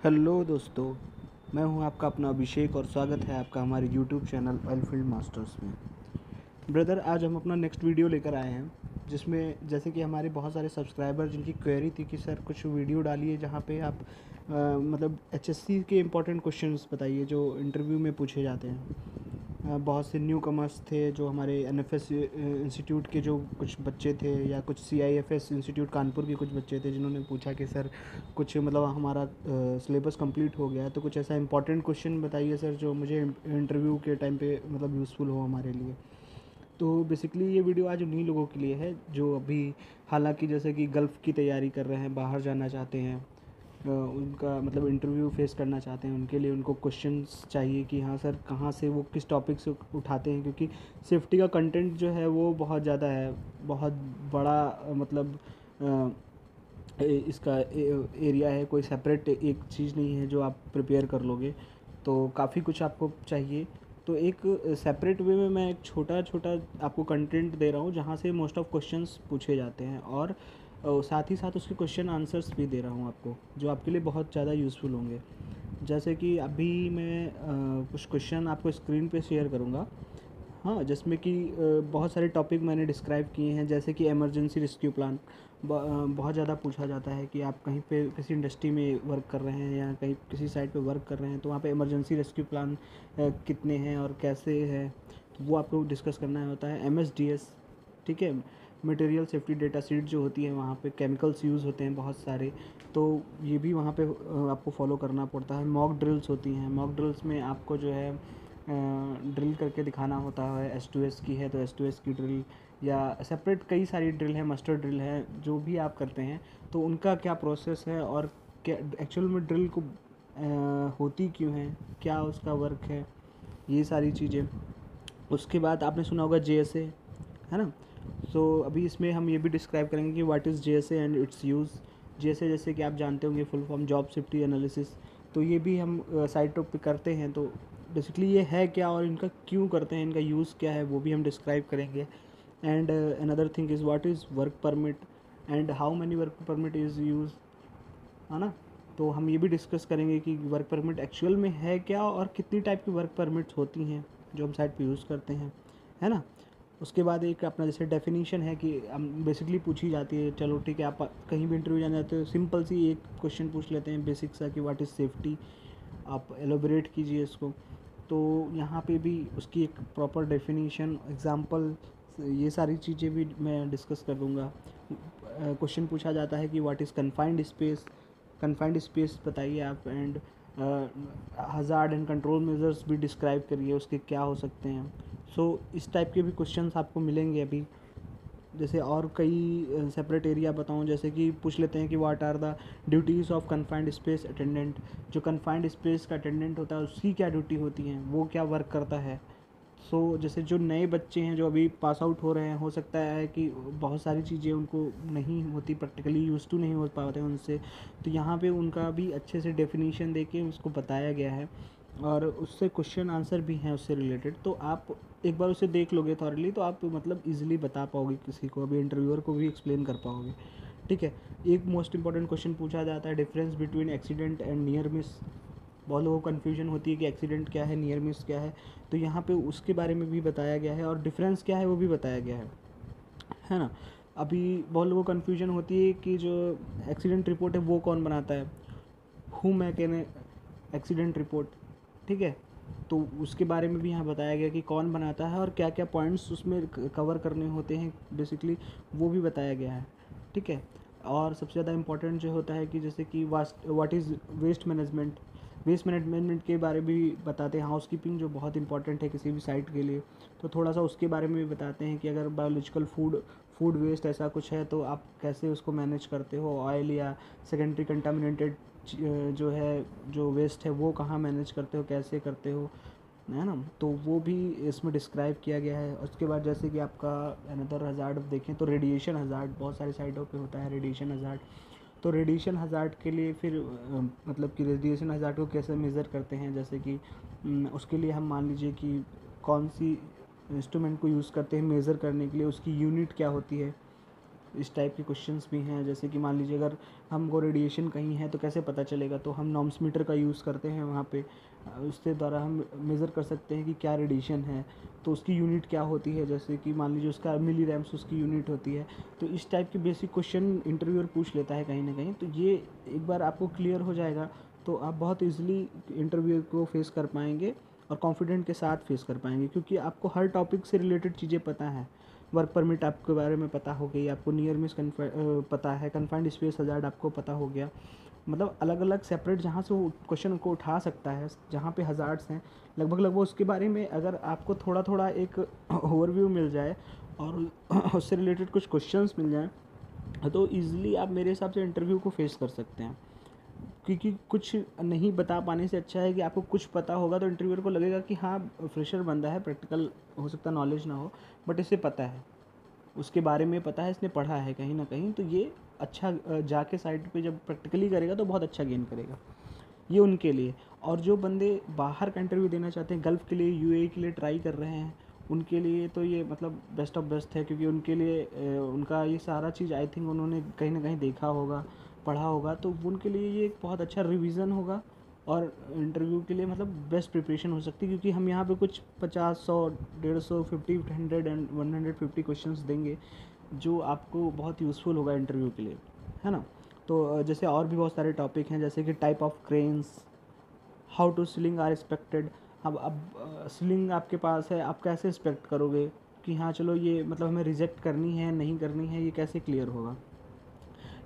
Hello दोस्तों, मैं हूं आपका अपना अभिषेक और स्वागत है आपका हमारे YouTube channel oil field masters में। ब्रदर, आज हम अपना नेक्स्ट वीडियो लेकर आए हैं जिसमें जैसे कि हमारे बहुत सारे सब्सक्राइबर जिनकी क्वेरी थी कि सर कुछ वीडियो डालिए जहां पे आप मतलब एचएससी के इम्पोर्टेंट क्वेश्चंस बताइए जो इंटरव्यू में पूछे जाते हैं। बहुत से न्यू कमर्स थे जो हमारे एनएफएस इंस्टीट्यूट के जो कुछ बच्चे थे या कुछ सीआईएफएस इंस्टीट्यूट कानपुर के कुछ बच्चे थे जिन्होंने पूछा कि सर कुछ मतलब हमारा सिलेबस कंप्लीट हो गया है तो कुछ ऐसा इंपॉर्टेंट क्वेश्चन बताइए सर जो मुझे इंटरव्यू के टाइम पे मतलब यूज़फुल हो हमारे लिए। तो बेसिकली ये वीडियो आज उन्हीं लोगों के लिए है जो अभी हालांकि जैसे कि गल्फ़ की तैयारी कर रहे हैं, बाहर जाना चाहते हैं, उनका मतलब इंटरव्यू फेस करना चाहते हैं, उनके लिए उनको क्वेश्चंस चाहिए कि हाँ सर कहाँ से वो किस टॉपिक से उठाते हैं, क्योंकि सेफ्टी का कंटेंट जो है वो बहुत ज़्यादा है, बहुत बड़ा मतलब इसका एरिया है, कोई सेपरेट एक चीज़ नहीं है जो आप प्रिपेयर कर लोगे, तो काफ़ी कुछ आपको चाहिए। तो एक सेपरेट वे में मैं एक छोटा छोटा आपको कंटेंट दे रहा हूँ जहाँ से मोस्ट ऑफ क्वेश्चंस पूछे जाते हैं, और साथ ही साथ उसके क्वेश्चन आंसर्स भी दे रहा हूँ आपको जो आपके लिए बहुत ज़्यादा यूज़फुल होंगे। जैसे कि अभी मैं कुछ क्वेश्चन आपको स्क्रीन पे शेयर करूँगा। हाँ, जिसमें कि बहुत सारे टॉपिक मैंने डिस्क्राइब किए हैं, जैसे कि इमरजेंसी रेस्क्यू प्लान बहुत ज़्यादा पूछा जाता है कि आप कहीं पे किसी इंडस्ट्री में वर्क कर रहे हैं या कहीं किसी साइट पे वर्क कर रहे हैं तो वहाँ पे इमरजेंसी रेस्क्यू प्लान कितने हैं और कैसे है, तो वो आपको डिस्कस करना होता है। एमएसडीएस, ठीक है, मटेरियल सेफ्टी डेटा शीट जो होती है वहाँ पे केमिकल्स यूज़ होते हैं बहुत सारे, तो ये भी वहाँ पे आपको फॉलो करना पड़ता है। मॉक ड्रिल्स होती हैं, मॉक ड्रिल्स में आपको जो है ड्रिल करके दिखाना होता है। S2S की है तो S2S की ड्रिल, या सेपरेट कई सारी ड्रिल है, मास्टर ड्रिल है, जो भी आप करते हैं तो उनका क्या प्रोसेस है और क्या एक्चुअल में ड्रिल को होती क्यों है, क्या उसका वर्क है, ये सारी चीज़ें। उसके बाद आपने सुना होगा JSA, है ना। सो अभी इसमें हम ये भी डिस्क्राइब करेंगे कि what is JSA and it's use. JSA जैसे कि आप जानते होंगे full form job safety analysis, तो ये भी हम साइटों पे करते हैं। तो बेसिकली ये है क्या और इनका क्यों करते हैं, इनका यूज़ क्या है, वो भी हम डिस्क्राइब करेंगे। And another thing is what is work permit and how many work permit is use, है ना। तो हम ये भी डिस्कस करेंगे कि वर्क परमिट एक्चुअल में है क्या और कितनी टाइप की वर्क परमिट्स होती हैं जो हम साइट पे यूज़ करते हैं, है ना। उसके बाद एक अपना जैसे डेफिनेशन है कि हम बेसिकली पूछी जाती है, चलो ठीक है, आप कहीं भी इंटरव्यू जाना चाहते हो सिंपल सी एक क्वेश्चन पूछ लेते हैं बेसिक सा कि व्हाट इज़ सेफ्टी, आप एलोबरेट कीजिए इसको। तो यहाँ पे भी उसकी एक प्रॉपर डेफिनेशन, एग्जांपल, ये सारी चीज़ें भी मैं डिस्कस कर दूँगा। क्वेश्चन पूछा जाता है कि what is confined space, confined space बताइए आप, and hazard and control measures भी डिस्क्राइब करिए उसके क्या हो सकते हैं। सो इस टाइप के भी क्वेश्चंस आपको मिलेंगे अभी। जैसे और कई सेपरेट एरिया बताऊं, जैसे कि पूछ लेते हैं कि what are the duties of confined space attendant, जो कन्फाइंड स्पेस का अटेंडेंट होता है उसकी क्या ड्यूटी होती है, वो क्या वर्क करता है। सो जैसे जो नए बच्चे हैं जो अभी पास आउट हो रहे हैं, हो सकता है कि बहुत सारी चीज़ें उनको नहीं होती, प्रैक्टिकली यूज़ टू नहीं हो पाते उनसे, तो यहाँ पे उनका भी अच्छे से डेफिनेशन दे के उसको बताया गया है, और उससे क्वेश्चन आंसर भी हैं उससे रिलेटेड। तो आप एक बार उसे देख लोगे थॉरली तो आप मतलब इजीली बता पाओगे किसी को, अभी इंटरव्यूअर को भी एक्सप्लेन कर पाओगे, ठीक है। एक मोस्ट इंपॉर्टेंट क्वेश्चन पूछा जाता है, difference between accident and near miss. बहुत लोगों को कन्फ्यूजन होती है कि एक्सीडेंट क्या है, नियर मिस क्या है, तो यहाँ पे उसके बारे में भी बताया गया है और डिफरेंस क्या है वो भी बताया गया है ना। अभी बहुत लोगों को कन्फ्यूजन होती है कि जो एक्सीडेंट रिपोर्ट है वो कौन बनाता है, हु मैं कहने एक्सीडेंट रिपोर्ट, ठीक है। तो उसके बारे में भी यहाँ बताया गया कि कौन बनाता है और क्या क्या पॉइंट्स उसमें कवर करने होते हैं बेसिकली, वो भी बताया गया है, ठीक है। और सबसे ज़्यादा इम्पोर्टेंट जो होता है कि जैसे कि what is waste management, waste management के बारे में भी बताते हैं। हाउस कीपिंग जो बहुत इंपॉर्टेंट है किसी भी साइट के लिए, तो थोड़ा सा उसके बारे में भी बताते हैं कि अगर बायोलॉजिकल फूड वेस्ट ऐसा कुछ है तो आप कैसे उसको मैनेज करते हो, ऑयल या सेकेंडरी कंटामिनेटेड जो है जो वेस्ट है वो कहाँ मैनेज करते हो, कैसे करते हो, है ना। तो वो भी इसमें डिस्क्राइब किया गया है। उसके बाद जैसे कि आपका अनदर हज़ार्ड देखें तो रेडिएशन हज़ार्ड बहुत सारी साइटों पे होता है, रेडिएशन हज़ार्ड। तो रेडिएशन हज़ार्ड के लिए फिर मतलब कि रेडिएशन हज़ार्ड को कैसे मेज़र करते हैं, जैसे कि उसके लिए हम मान लीजिए कि कौन सी इंस्ट्रूमेंट को यूज़ करते हैं मेज़र करने के लिए, उसकी यूनिट क्या होती है, इस टाइप के क्वेश्चंस भी हैं। जैसे कि मान लीजिए अगर हमको रेडिएशन कहीं है तो कैसे पता चलेगा, तो हम नॉर्म्स मीटर का यूज़ करते हैं वहाँ पे, उसके द्वारा हम मेज़र कर सकते हैं कि क्या रेडिएशन है, तो उसकी यूनिट क्या होती है। जैसे कि मान लीजिए उसका मिली रैम्स उसकी यूनिट होती है। तो इस टाइप के बेसिक क्वेश्चन इंटरव्यूअर पूछ लेता है कहीं ना कहीं। तो ये एक बार आपको क्लियर हो जाएगा तो आप बहुत ईजिली इंटरव्यू को फेस कर पाएंगे और कॉन्फिडेंट के साथ फेस कर पाएंगे, क्योंकि आपको हर टॉपिक से रिलेटेड चीज़ें पता हैं। वर्क परमिट आपके बारे में पता हो गई, आपको नियर मिस पता है, कन्फाइंड स्पेस हज़ार्ड आपको पता हो गया। मतलब अलग अलग सेपरेट जहाँ से वो क्वेश्चन को उठा सकता है, जहाँ पे हज़ार्ड्स हैं लगभग लगभग उसके बारे में अगर आपको थोड़ा थोड़ा एक ओवरव्यू मिल जाए और उससे रिलेटेड कुछ क्वेश्चंस मिल जाएँ तो ईज़िली आप मेरे हिसाब से इंटरव्यू को फेस कर सकते हैं। क्योंकि कुछ नहीं बता पाने से अच्छा है कि आपको कुछ पता होगा तो इंटरव्यूअर को लगेगा कि हाँ फ्रेशर बंदा है, प्रैक्टिकल हो सकता है नॉलेज ना हो बट इसे पता है, उसके बारे में पता है, इसने पढ़ा है कहीं ना कहीं। तो ये अच्छा जाके साइट पे जब प्रैक्टिकली करेगा तो बहुत अच्छा गेन करेगा। ये उनके लिए। और जो बंदे बाहर का इंटरव्यू देना चाहते हैं, गल्फ़ के लिए, यूएई के लिए ट्राई कर रहे हैं, उनके लिए तो ये मतलब बेस्ट ऑफ बेस्ट है। क्योंकि उनके लिए उनका ये सारा चीज़ आई थिंक उन्होंने कहीं ना कहीं देखा होगा, पढ़ा होगा, तो उनके लिए ये एक बहुत अच्छा रिवीजन होगा और इंटरव्यू के लिए मतलब बेस्ट प्रिपरेशन हो सकती है। क्योंकि हम यहाँ पे कुछ 50, 100, 150, 50, 100 एंड 150 क्वेश्चंस देंगे जो आपको बहुत यूज़फुल होगा इंटरव्यू के लिए, है ना। तो जैसे और भी बहुत सारे टॉपिक हैं, जैसे कि type of cranes, how to sling are expected. अब स्लिंग आपके पास है, आप कैसे एक्सपेक्ट करोगे कि हाँ चलो ये मतलब हमें रिजेक्ट करनी है नहीं करनी है, ये कैसे क्लियर होगा।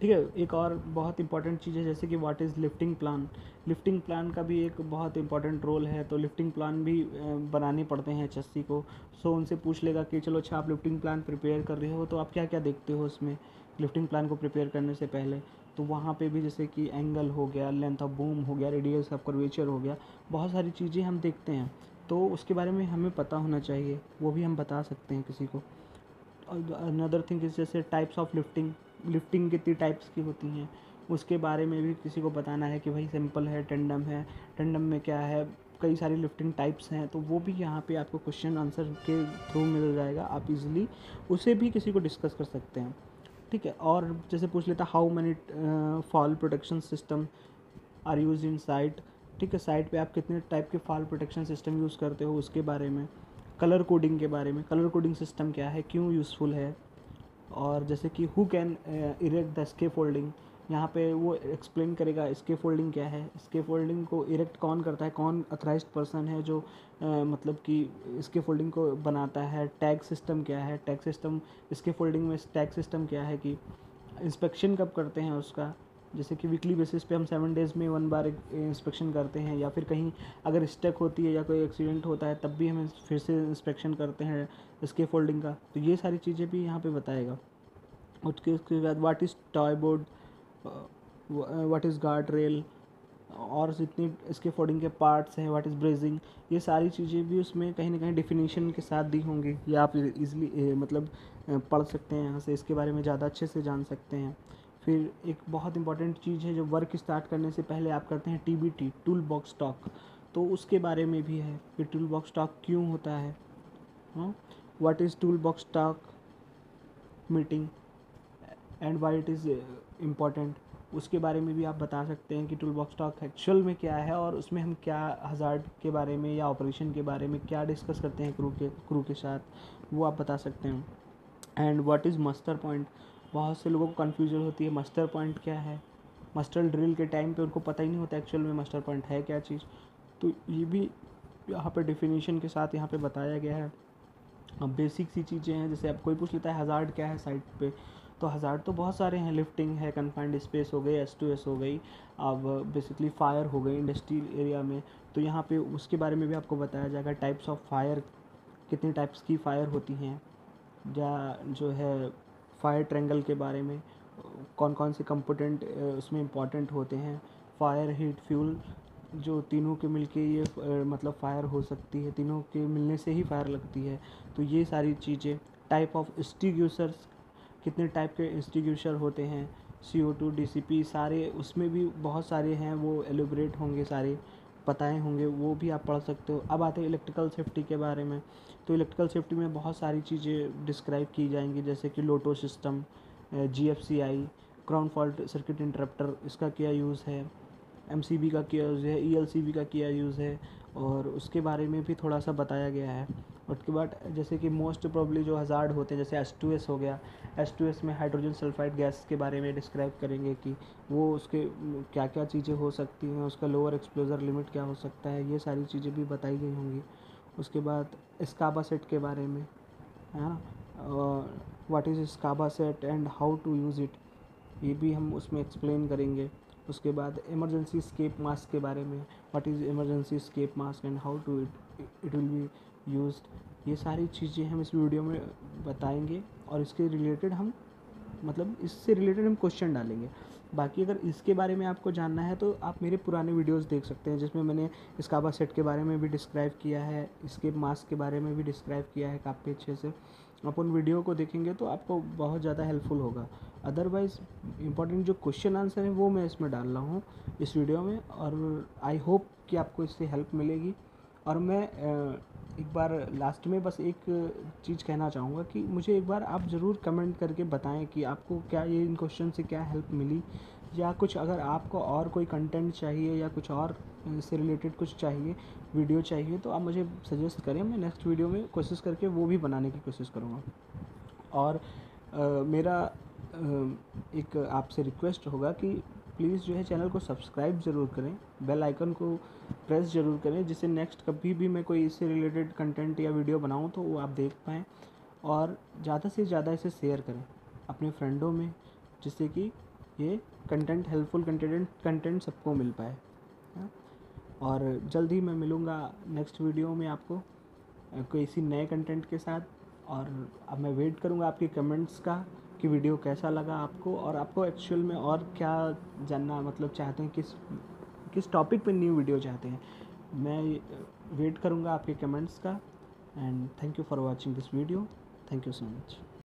ठीक है, एक और बहुत इंपॉर्टेंट चीज़ है जैसे कि what is lifting plan. Lifting plan का भी एक बहुत इंपॉर्टेंट रोल है। तो लिफ्टिंग प्लान भी बनाने पड़ते हैं एचएससी को। सो उनसे पूछ लेगा कि चलो अच्छा आप लिफ्टिंग प्लान प्रिपेयर कर रहे हो तो आप क्या क्या देखते हो उसमें लिफ्टिंग प्लान को प्रिपेयर करने से पहले। तो वहाँ पे भी जैसे कि एंगल हो गया, लेंथ ऑफ बूम हो गया, रेडियस ऑफ कर्वेचर हो गया, बहुत सारी चीज़ें हम देखते हैं। तो उसके बारे में हमें पता होना चाहिए, वो भी हम बता सकते हैं किसी को। अनदर थिंग इज जैसे टाइप्स ऑफ लिफ्टिंग, लिफ्टिंग कितनी टाइप्स की होती हैं उसके बारे में भी किसी को बताना है कि भाई सिंपल है, टेंडम है, टेंडम में क्या है, कई सारी लिफ्टिंग टाइप्स हैं। तो वो भी यहाँ पे आपको क्वेश्चन आंसर के थ्रू मिल जाएगा, आप इजीली उसे भी किसी को डिस्कस कर सकते हैं। ठीक है, और जैसे पूछ लेता how many fall protection system are use in site. ठीक है, साइट पे आप कितने टाइप के फॉल प्रोटेक्शन सिस्टम यूज़ करते हो उसके बारे में। कलर कोडिंग के बारे में, कलर कोडिंग सिस्टम क्या है, क्यों यूज़फुल है। और जैसे कि who can erect the scaffolding, यहाँ पे वो एक्सप्लेन करेगा स्केफोल्डिंग क्या है, स्केफोल्डिंग को इरेक्ट कौन करता है, कौन अथराइज्ड पर्सन है जो मतलब कि स्केफोल्डिंग को बनाता है। टैग सिस्टम क्या है, टैग सिस्टम स्केफोल्डिंग में टैग सिस्टम क्या है, कि इंस्पेक्शन कब करते हैं उसका। जैसे कि वीकली बेसिस पे हम 7 डेज़ में 1 बार इंस्पेक्शन करते हैं, या फिर कहीं अगर स्टक होती है या कोई एक्सीडेंट होता है तब भी हम फिर से इंस्पेक्शन करते हैं इसके फोल्डिंग का। तो ये सारी चीज़ें भी यहाँ पे बताएगा। उसके बाद what is toy board, what is guard rail, और जितनी इसके फोल्डिंग के पार्ट्स हैं, व्हाट इज़ ब्रेजिंग, ये सारी चीज़ें भी उसमें कहीं ना कहीं डिफिनीशन के साथ दी होंगी। ये आप इजीली मतलब पढ़ सकते हैं, यहाँ से इसके बारे में ज़्यादा अच्छे से जान सकते हैं। फिर एक बहुत इंपॉर्टेंट चीज़ है जो वर्क स्टार्ट करने से पहले आप करते हैं टीबीटी, टूल बॉक्स टॉक। तो उसके बारे में भी है कि टूल बॉक्स टॉक क्यों होता है, हाँ, what is tool box talk meeting and why it is important. उसके बारे में भी आप बता सकते हैं कि टूल बॉक्स टॉक एक्चुअल में क्या है और उसमें हम क्या हज़ार्ड के बारे में या ऑपरेशन के बारे में क्या डिस्कस करते हैं क्रू के साथ, वो आप बता सकते हैं। And what is muster point, बहुत से लोगों को कन्फ्यूजन होती है मस्टर पॉइंट क्या है। मस्टर ड्रिल के टाइम पे उनको पता ही नहीं होता एक्चुअल में मस्टर पॉइंट है क्या चीज़। तो ये भी यहाँ पे डेफिनेशन के साथ यहाँ पे बताया गया है। अब बेसिक सी चीज़ें हैं, जैसे अब कोई पूछ लेता है हज़ार्ड क्या है साइट पे, तो हज़ार्ड तो बहुत सारे हैं, लिफ्टिंग है, कन्फाइंड स्पेस हो गई, S2S हो गई, अब बेसिकली फायर हो गई इंडस्ट्रियल एरिया में। तो यहाँ पे उसके बारे में भी आपको बताया जाएगा, टाइप्स ऑफ फायर, कितने टाइप्स की फ़ायर होती हैं, या जो है फायर ट्रेंगल के बारे में कौन कौन से कंपोनेंट उसमें इम्पॉर्टेंट होते हैं। फायर, हीट, फ्यूल, जो तीनों के मिलके ये मतलब फायर हो सकती है, तीनों के मिलने से ही फायर लगती है। तो ये सारी चीज़ें। टाइप ऑफ एक्सटिंग्विशर्स, कितने टाइप के एक्सटिंग्विशर होते हैं, CO2, DCP, सारे उसमें भी बहुत सारे हैं, वो एलिब्रेट होंगे, सारे पताए होंगे, वो भी आप पढ़ सकते हो। अब आते हैं इलेक्ट्रिकल सेफ्टी के बारे में। तो इलेक्ट्रिकल सेफ्टी में बहुत सारी चीज़ें डिस्क्राइब की जाएंगी, जैसे कि LOTO system, GFCI, ground fault circuit interrupter, इसका क्या यूज़ है, MCB का क्या यूज़ है, ELCB का क्या यूज़ है, और उसके बारे में भी थोड़ा सा बताया गया है। उसके बाद जैसे कि मोस्ट प्रोबेबली जो हज़ार्ड होते हैं, जैसे H2S हो गया, H2S में हाइड्रोजन सल्फाइड गैस के बारे में डिस्क्राइब करेंगे कि वो उसके क्या क्या चीज़ें हो सकती हैं, उसका लोअर एक्सपोजर लिमिट क्या हो सकता है, ये सारी चीज़ें भी बताई गई होंगी। उसके बाद स्काबा सेट के बारे में, है ना, what is scuba set and how to use it, ये भी हम उसमें एक्सप्लेन करेंगे। उसके बाद इमरजेंसी स्केप मास्क के बारे में, what is emergency escape mask and how to it will be used, ये सारी चीज़ें हम इस वीडियो में बताएंगे। और इसके रिलेटेड हम मतलब इससे रिलेटेड हम क्वेश्चन डालेंगे। बाकी अगर इसके बारे में आपको जानना है तो आप मेरे पुराने वीडियोस देख सकते हैं, जिसमें मैंने स्काबा सेट के बारे में भी डिस्क्राइब किया है, स्केप मास्क के बारे में भी डिस्क्राइब किया है काफ़ी अच्छे से। आप उन वीडियो को देखेंगे तो आपको बहुत ज़्यादा हेल्पफुल होगा। अदरवाइज़ इंपॉर्टेंट जो क्वेश्चन आंसर है वो मैं इसमें डाल रहा हूँ इस वीडियो में, और आई होप कि आपको इससे हेल्प मिलेगी। और मैं एक बार लास्ट में बस एक चीज़ कहना चाहूँगा कि मुझे एक बार आप ज़रूर कमेंट करके बताएं कि आपको क्या ये इन क्वेश्चन से क्या हेल्प मिली, या कुछ अगर आपको और कोई कंटेंट चाहिए या कुछ और इससे रिलेटेड कुछ चाहिए, वीडियो चाहिए, तो आप मुझे सजेस्ट करें। मैं नेक्स्ट वीडियो में कोशिश करके वो भी बनाने की कोशिश करूँगा। और मेरा एक आपसे रिक्वेस्ट होगा कि प्लीज़ जो है चैनल को सब्सक्राइब ज़रूर करें, बेल आइकन को प्रेस ज़रूर करें, जिससे नेक्स्ट कभी भी मैं कोई इससे रिलेटेड कंटेंट या वीडियो बनाऊं तो वो आप देख पाएँ। और ज़्यादा से ज़्यादा इसे शेयर करें अपने फ्रेंडों में, जिससे कि ये कंटेंट हेल्पफुल कंटेंट सबको मिल पाए। हाँ? और जल्द ही मैं मिलूँगा नेक्स्ट वीडियो में आपको कोई इसी नए कंटेंट के साथ। और अब मैं वेट करूँगा आपके कमेंट्स का कि वीडियो कैसा लगा आपको, और आपको एक्चुअल में और क्या जानना मतलब चाहते हैं, किस टॉपिक पे न्यू वीडियो चाहते हैं। मैं वेट करूँगा आपके कमेंट्स का। And thank you for watching this video. Thank you so much.